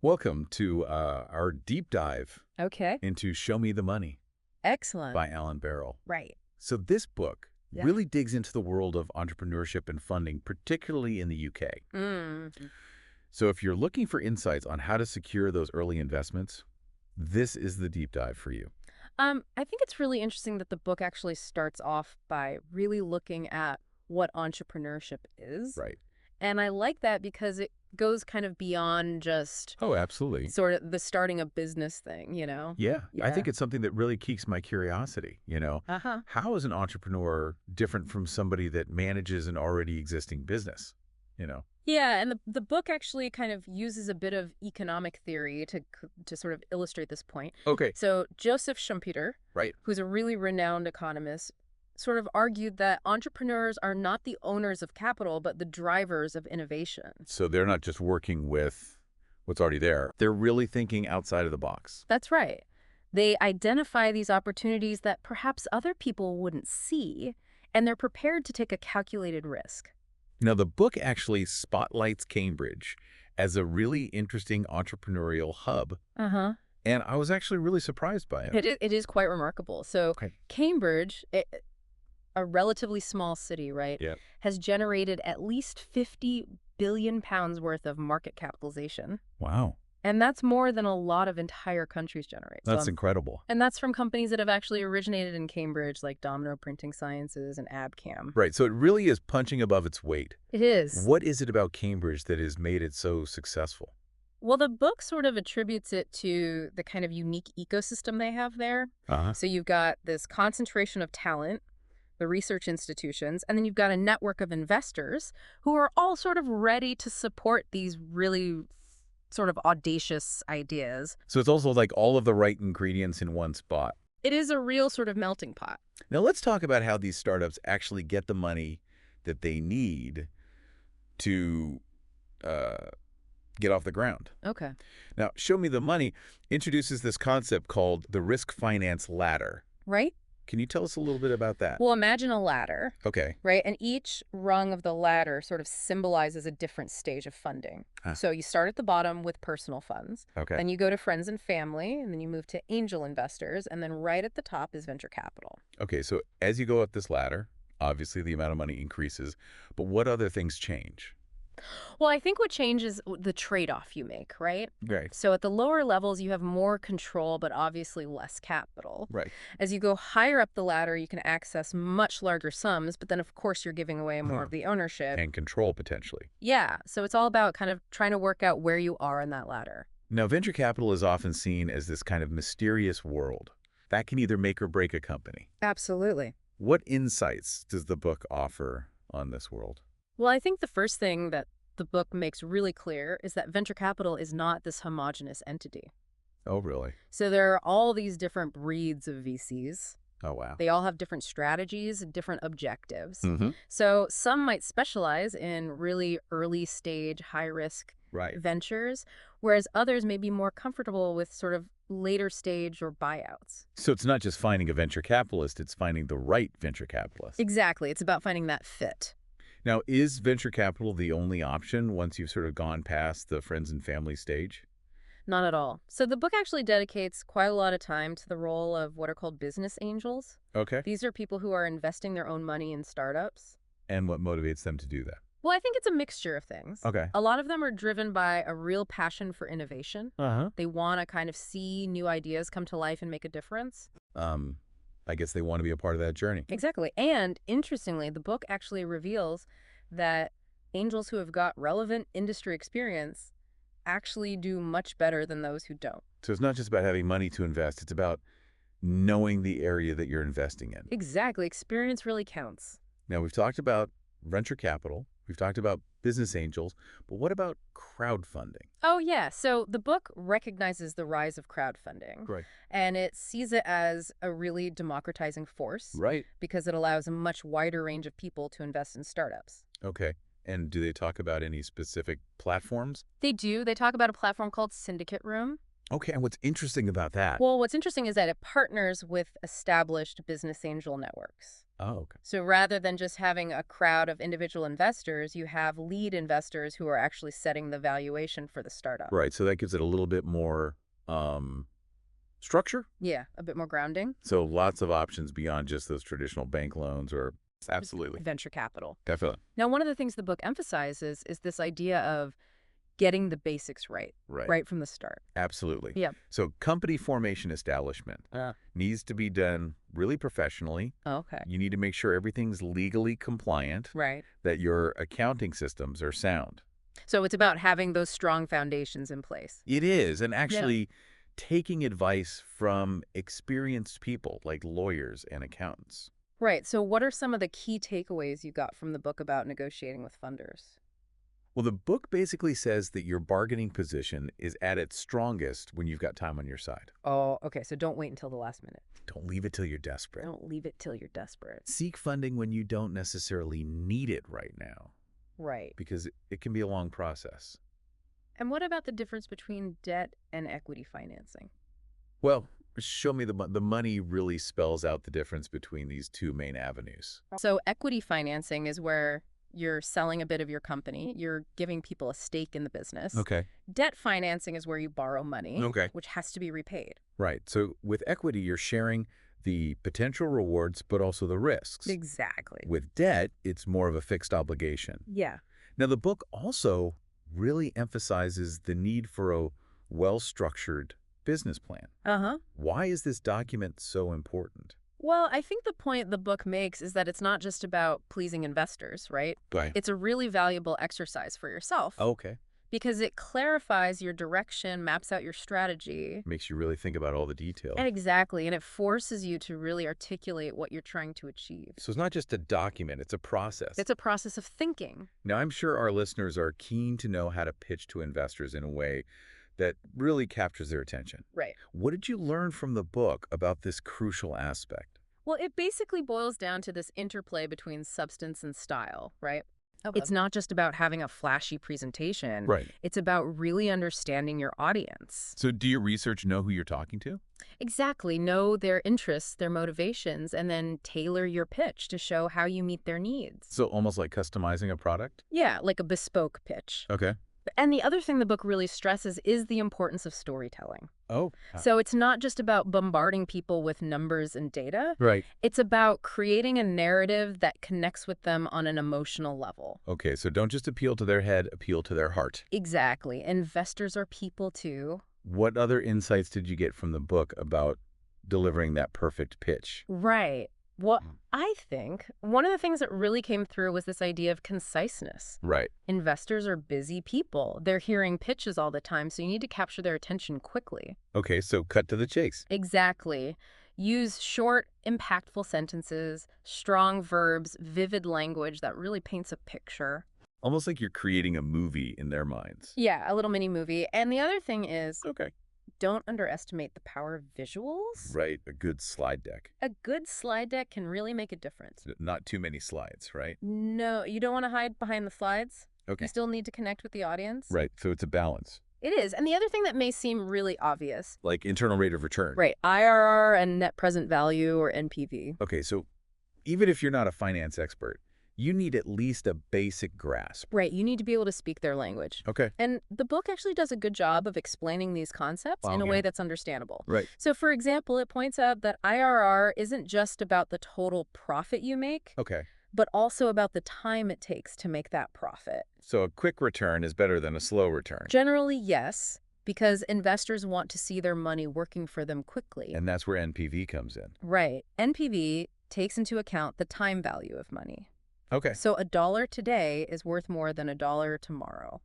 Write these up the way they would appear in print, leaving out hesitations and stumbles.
Welcome to our deep dive Okay. into Show Me the Money Excellent. by Alan Barrell. Right. So this book Yeah. really digs into the world of entrepreneurship and funding, particularly in the UK. Mm. So if you're looking for insights on how to secure those early investments, this is the deep dive for you. I think it's really interesting that the book actually starts off by really looking at what entrepreneurship is. Right. And I like that because it goes kind of beyond just Oh, absolutely. sort of the starting a business thing, you know? Yeah, I Yeah. think it's something that really piques my curiosity. Uh-huh. How is an entrepreneur different from somebody that manages an already existing business? You know? Yeah, and the book actually kind of uses a bit of economic theory to sort of illustrate this point. Okay. So Joseph Schumpeter, Right. who's a really renowned economist, sort of argued that entrepreneurs are not the owners of capital, but the drivers of innovation. So they're not just working with what's already there. They're really thinking outside of the box. That's right. They identify these opportunities that perhaps other people wouldn't see, and they're prepared to take a calculated risk. Now, the book actually spotlights Cambridge as a really interesting entrepreneurial hub, Uh-huh. and I was actually really surprised by it. It is quite remarkable. So Okay. Cambridge, a relatively small city, right, Yeah. has generated at least 50 billion pounds worth of market capitalization. Wow. And that's more than a lot of entire countries generate. That's incredible. And that's from companies that have actually originated in Cambridge, like Domino Printing Sciences and Abcam. Right, so it really is punching above its weight. It is. What is it about Cambridge that has made it so successful? Well, the book sort of attributes it to the kind of unique ecosystem they have there. Uh-huh. So you've got this concentration of talent, the research institutions, and then you've got a network of investors who are all sort of ready to support these really sort of audacious ideas. So it's also like all of the right ingredients in one spot. It is a real sort of melting pot. Now, let's talk about how these startups actually get the money that they need to get off the ground. Okay. Now, Show Me the Money introduces this concept called the risk finance ladder. Right? Can you tell us a little bit about that? Well, imagine a ladder, Okay. right? And each rung of the ladder sort of symbolizes a different stage of funding. Ah. So you start at the bottom with personal funds, Okay. then you go to friends and family, and then you move to angel investors, and then right at the top is venture capital. Okay, so as you go up this ladder, obviously the amount of money increases, but what other things change? Well, I think what changes the trade-off you make, right? Right. So at the lower levels, you have more control, but obviously less capital. Right. As you go higher up the ladder, you can access much larger sums, but then of course you're giving away more of the ownership. And control, potentially. Yeah, so it's all about kind of trying to work out where you are in that ladder. Now, venture capital is often seen as this kind of mysterious world that can either make or break a company. Absolutely. What insights does the book offer on this world? Well, I think the first thing that the book makes really clear is that venture capital is not this homogenous entity. Oh, really? So there are all these different breeds of VCs. Oh, wow. They all have different strategies and different objectives. Mm-hmm. So some might specialize in really early stage, high risk Right. ventures, whereas others may be more comfortable with sort of later stage or buyouts. So it's not just finding a venture capitalist, it's finding the right venture capitalist. Exactly. It's about finding that fit. Now, is venture capital the only option once you've sort of gone past the friends and family stage? Not at all. So the book actually dedicates quite a lot of time to the role of what are called business angels. Okay. These are people who are investing their own money in startups. And what motivates them to do that? Well, I think it's a mixture of things. Okay. A lot of them are driven by a real passion for innovation. Uh-huh. They want to kind of see new ideas come to life and make a difference. I guess they want to be a part of that journey. Exactly. And interestingly, the book actually reveals that angels who have got relevant industry experience actually do much better than those who don't. So it's not just about having money to invest, it's about knowing the area that you're investing in. Exactly. Experience really counts. Now, we've talked about venture capital, we've talked about business angels, but what about crowdfunding? Oh, yeah. So the book recognizes the rise of crowdfunding. Right. And it sees it as a really democratizing force Right. because it allows a much wider range of people to invest in startups. Okay. And do they talk about any specific platforms? They do. They talk about a platform called Syndicate Room. Okay, and what's interesting about that? Well, what's interesting is that it partners with established business angel networks. Oh, okay. So rather than just having a crowd of individual investors, you have lead investors who are actually setting the valuation for the startup. Right. So that gives it a little bit more um, structure. Yeah, a bit more grounding. So lots of options beyond just those traditional bank loans or absolutely. Venture capital. Definitely. Now, one of the things the book emphasizes is this idea of getting the basics right, Right. right from the start. Absolutely. Yep. So company formation establishment needs to be done really professionally. Okay. You need to make sure everything's legally compliant, Right. that your accounting systems are sound. So it's about having those strong foundations in place. It is, and Yeah. actually taking advice from experienced people like lawyers and accountants. Right. So what are some of the key takeaways you got from the book about negotiating with funders? Well, the book basically says that your bargaining position is at its strongest when you've got time on your side. Oh, okay. So don't wait until the last minute. Don't leave it till you're desperate. Don't leave it till you're desperate. Seek funding when you don't necessarily need it right now, Right. because it can be a long process. And what about the difference between debt and equity financing? Well, show me the money really spells out the difference between these two main avenues. So equity financing is where you're selling a bit of your company. You're giving people a stake in the business. Okay. Debt financing is where you borrow money, Okay. which has to be repaid. Right. So with equity, you're sharing the potential rewards, but also the risks. Exactly. With debt, it's more of a fixed obligation. Yeah. Now, the book also really emphasizes the need for a well-structured business plan. Uh-huh. Why is this document so important? Well, I think the point the book makes is that it's not just about pleasing investors, right? Right. It's a really valuable exercise for yourself Okay. because it clarifies your direction, maps out your strategy. Makes you really think about all the detail. And exactly, and it forces you to really articulate what you're trying to achieve. So it's not just a document, it's a process. It's a process of thinking. Now, I'm sure our listeners are keen to know how to pitch to investors in a way that really captures their attention. Right. What did you learn from the book about this crucial aspect? Well, it basically boils down to this interplay between substance and style, right? It's not just about having a flashy presentation. Right. It's about really understanding your audience. So do your research know who you're talking to? Exactly. Know their interests, their motivations, and then tailor your pitch to show how you meet their needs. So almost like customizing a product? Yeah, like a bespoke pitch. Okay. And the other thing the book really stresses is the importance of storytelling. Oh. So it's not just about bombarding people with numbers and data. Right. It's about creating a narrative that connects with them on an emotional level. Okay, so don't just appeal to their head, appeal to their heart. Exactly. Investors are people too. What other insights did you get from the book about delivering that perfect pitch? Right. Well, I think one of the things that really came through was this idea of conciseness. Right. Investors are busy people. They're hearing pitches all the time, so you need to capture their attention quickly. Okay, so cut to the chase. Exactly. Use short, impactful sentences, strong verbs, vivid language that really paints a picture. Almost like you're creating a movie in their minds. Yeah, a little mini movie. And the other thing is, Okay. don't underestimate the power of visuals. Right, a good slide deck. A good slide deck can really make a difference. Not too many slides, right? No, you don't want to hide behind the slides. Okay. You still need to connect with the audience. Right, so it's a balance. It is. And the other thing that may seem really obvious. Like internal rate of return. Right. IRR and net present value, or NPV. Okay, so even if you're not a finance expert, you need at least a basic grasp. Right. You need to be able to speak their language. Okay. And the book actually does a good job of explaining these concepts in a way that's understandable. Right. So, for example, it points out that IRR isn't just about the total profit you make, Okay. but also about the time it takes to make that profit. So a quick return is better than a slow return. Generally, yes, because investors want to see their money working for them quickly. And that's where NPV comes in. Right. NPV takes into account the time value of money. Okay. So $1 today is worth more than $1 tomorrow.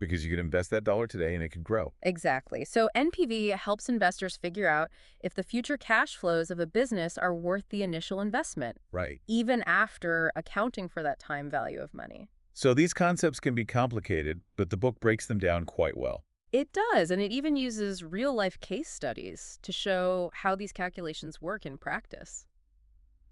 Because you could invest that dollar today and it could grow. Exactly. So NPV helps investors figure out if the future cash flows of a business are worth the initial investment, Right. even after accounting for that time value of money. So these concepts can be complicated, but the book breaks them down quite well. It does, and it even uses real-life case studies to show how these calculations work in practice.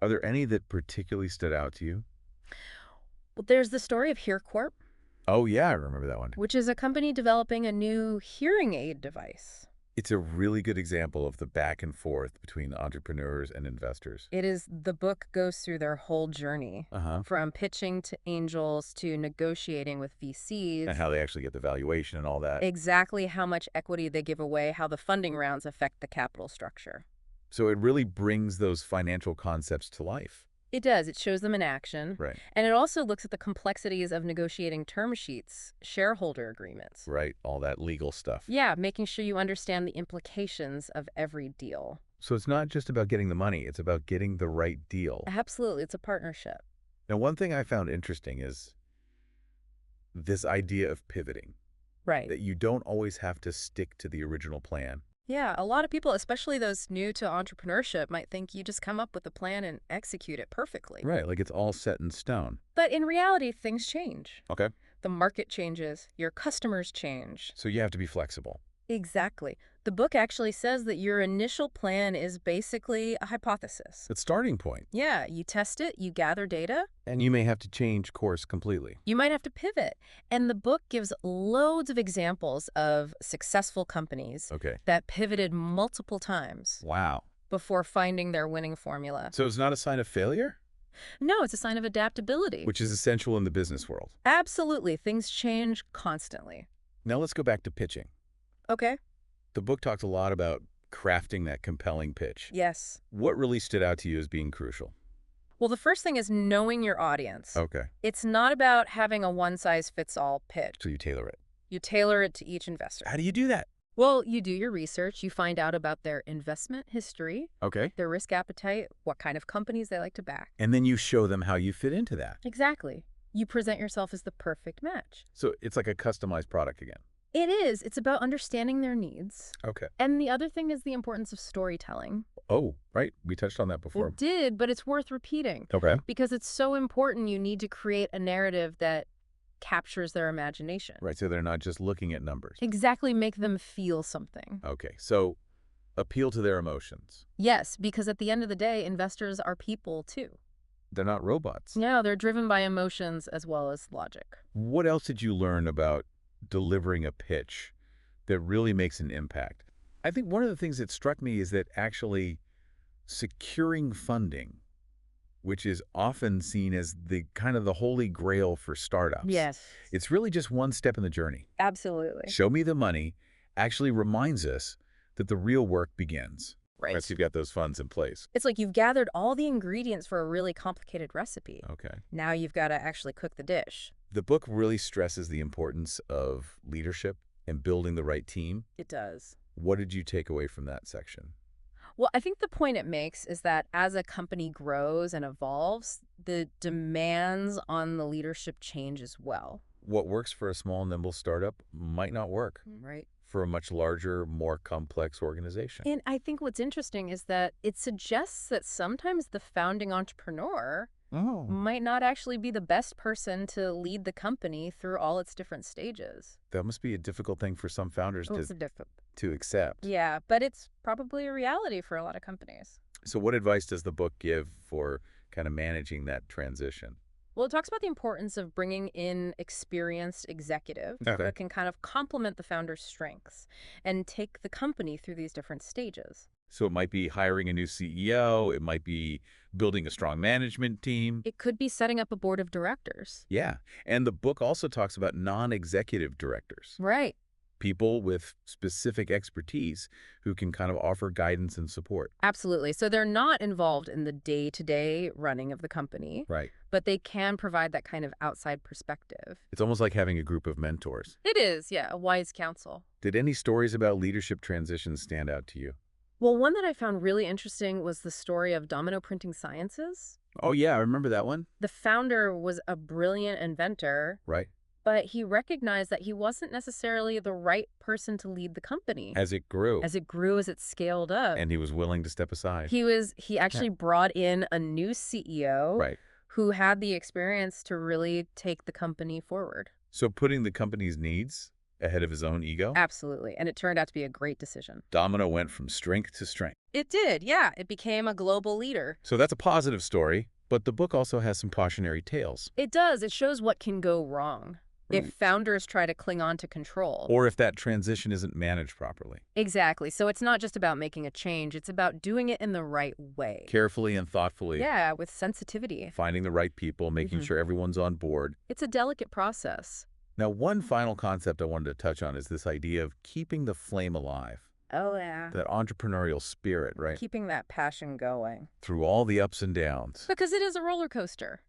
Are there any that particularly stood out to you? Well, there's the story of HearCorp, Oh, yeah, I remember that one. which is a company developing a new hearing aid device. It's a really good example of the back and forth between entrepreneurs and investors. It is, the book goes through their whole journey, Uh-huh. from pitching to angels to negotiating with And VCs, how they actually get the valuation and all that. exactly how much equity they give away, how the funding rounds affect the capital structure. So it really brings those financial concepts to life. It does. It shows them in action. Right. And it also looks at the complexities of negotiating term sheets, shareholder agreements. Right. All that legal stuff. Yeah, making sure you understand the implications of every deal. So it's not just about getting the money, it's about getting the right deal. Absolutely. It's a partnership. Now, one thing I found interesting is this idea of pivoting, Right. that you don't always have to stick to the original plan. Yeah, a lot of people, especially those new to entrepreneurship, might think you just come up with a plan and execute it perfectly. Right, like it's all set in stone. But in reality, things change. Okay. The market changes, your customers change. So you have to be flexible. Exactly. The book actually says that your initial plan is basically a hypothesis. It's starting point. Yeah, you test it, you gather data, And you may have to change course completely. you might have to pivot. And the book gives loads of examples of successful companies Okay. that pivoted multiple times Wow. before finding their winning formula. So it's not a sign of failure, No, it's a sign of adaptability. which is essential in the business world. Absolutely. Things change constantly. Now let's go back to pitching. Okay. The book talks a lot about crafting that compelling pitch. Yes. What really stood out to you as being crucial? Well, the first thing is knowing your audience. Okay. It's not about having a one-size-fits-all pitch. So you tailor it. You tailor it to each investor. How do you do that? Well, you do your research. You find out about their investment history, Okay. their risk appetite, what kind of companies they like to back. And then you show them how you fit into that. Exactly. You present yourself as the perfect match. So it's like a customized product again. It is. It's about understanding their needs. Okay. And the other thing is the importance of storytelling. Oh, right. We touched on that before. It did, but it's worth repeating. Okay. Because it's so important, you need to create a narrative that captures their imagination. Right. So they're not just looking at numbers. Exactly, make them feel something. Okay. So appeal to their emotions. Yes, because at the end of the day, investors are people too. They're not robots. Yeah, they're driven by emotions as well as logic. What else did you learn about delivering a pitch that really makes an impact? I think one of the things that struck me is that actually securing funding, which is often seen as the kind of the holy grail for startups. Yes. It's really just one step in the journey. Absolutely. Show me the money actually reminds us that the real work begins. Right. Once you've got those funds in place. It's like you've gathered all the ingredients for a really complicated recipe. Okay. Now you've got to actually cook the dish. The book really stresses the importance of leadership and building the right team. It does. What did you take away from that section? Well, I think the point it makes is that as a company grows and evolves, the demands on the leadership change as well. What works for a small, nimble startup might not work Right. for a much larger, more complex organization. And I think what's interesting is that it suggests that sometimes the founding entrepreneur Oh. might not actually be the best person to lead the company through all its different stages. That must be a difficult thing for some founders It's a different. to accept. Yeah, but it's probably a reality for a lot of companies. So what advice does the book give for kind of managing that transition? Well, it talks about the importance of bringing in experienced executive Okay. that can kind of complement the founder's strengths and take the company through these different stages. So it might be hiring a new CEO. It might be building a strong management team. It could be setting up a board of directors. Yeah. And the book also talks about non-executive directors, Right. people with specific expertise who can kind of offer guidance and support. Absolutely. So they're not involved in the day-to-day running of the company, Right. but they can provide that kind of outside perspective. It's almost like having a group of mentors. It is, yeah, a wise counsel. Did any stories about leadership transitions stand out to you? Well, one that I found really interesting was the story of Domino Printing Sciences. Oh, yeah. I remember that one. The founder was a brilliant inventor, Right. but he recognized that he wasn't necessarily the right person to lead the company. As it grew. As it scaled up. And he was willing to step aside. He actually brought in a new CEO Right. who had the experience to really take the company forward. So putting the company's needs ahead of his own ego? Absolutely. And it turned out to be a great decision. Domino went from strength to strength. It did, yeah. It became a global leader. So that's a positive story, but the book also has some cautionary tales. It does. It shows what can go wrong. if founders try to cling on to control. Or if that transition isn't managed properly. Exactly. So it's not just about making a change. It's about doing it in the right way. Carefully and thoughtfully. Yeah, with sensitivity. Finding the right people, making sure everyone's on board. It's a delicate process. Now, one final concept I wanted to touch on is this idea of keeping the flame alive. Oh, yeah. That entrepreneurial spirit, right? Keeping that passion going. Through all the ups and downs. Because it is a roller coaster.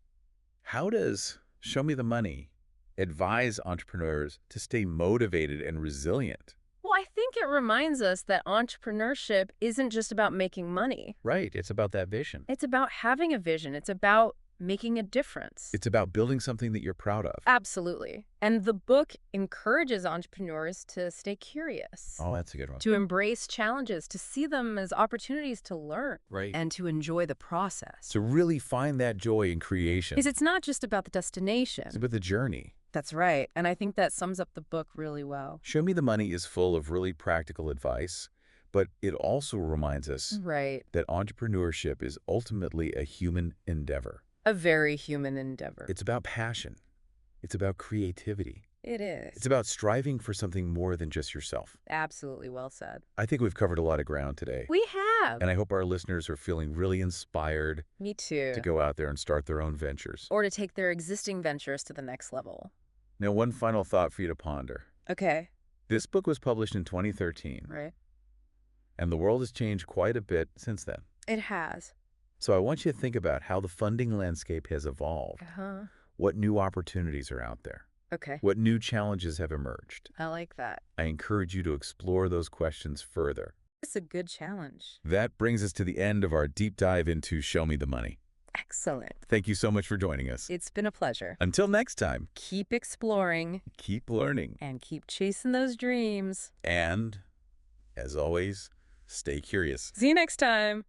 How does Show Me the Money advise entrepreneurs to stay motivated and resilient? Well, I think it reminds us that entrepreneurship isn't just about making money. Right. It's about that vision. It's about having a vision. It's about making a difference. It's about building something that you're proud of. Absolutely. And the book encourages entrepreneurs to stay curious. Oh, that's a good one. To embrace challenges, to see them as opportunities to learn. Right. And to enjoy the process. To really find that joy in creation. Because it's not just about the destination. It's about the journey. That's right. And I think that sums up the book really well. Show Me the Money is full of really practical advice, but it also reminds us that entrepreneurship is ultimately a human endeavor. A very human endeavor. It's about passion. It's about creativity. It is. It's about striving for something more than just yourself. Absolutely well said. I think we've covered a lot of ground today. We have. And I hope our listeners are feeling really inspired. Me too. To go out there and start their own ventures. Or to take their existing ventures to the next level. Now, one final thought for you to ponder. Okay. This book was published in 2013. Right. And the world has changed quite a bit since then. It has. So I want you to think about how the funding landscape has evolved. What new opportunities are out there. Okay. What new challenges have emerged. I like that. I encourage you to explore those questions further. It's a good challenge. That brings us to the end of our deep dive into Show Me the Money. Excellent. Thank you so much for joining us. It's been a pleasure. Until next time. Keep exploring. Keep learning. And keep chasing those dreams. And, as always, stay curious. See you next time.